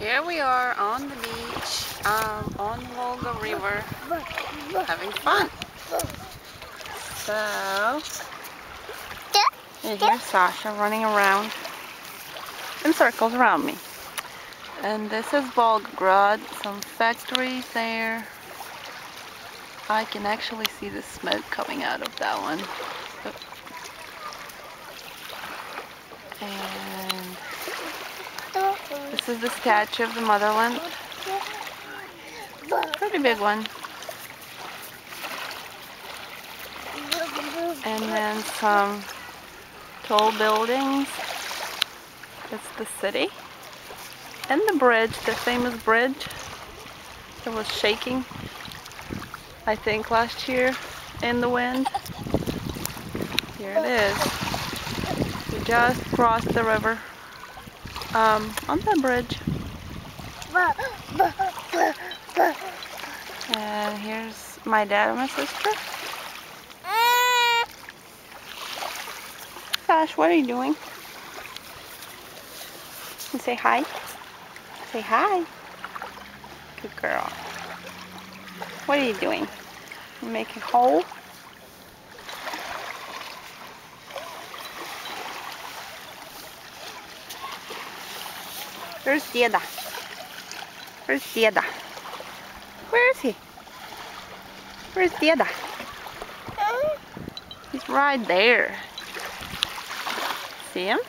Here we are on the beach, on the Volga River, having fun. So, you hear Sasha running around in circles around me. And this is Volgograd, some factories there. I can actually see the smoke coming out of that one. And this is the statue of the motherland. Pretty big one. And then some tall buildings. That's the city. And the bridge, the famous bridge that was shaking, I think, last year in the wind. Here it is. We just crossed the river on the bridge. And here's my dad and my sister. Gosh, what are you doing? And say hi. Say hi. Good girl. What are you doing? You make a hole? Where's Deda? Where's Deda? Where is he? Where's Deda? He's right there. See him?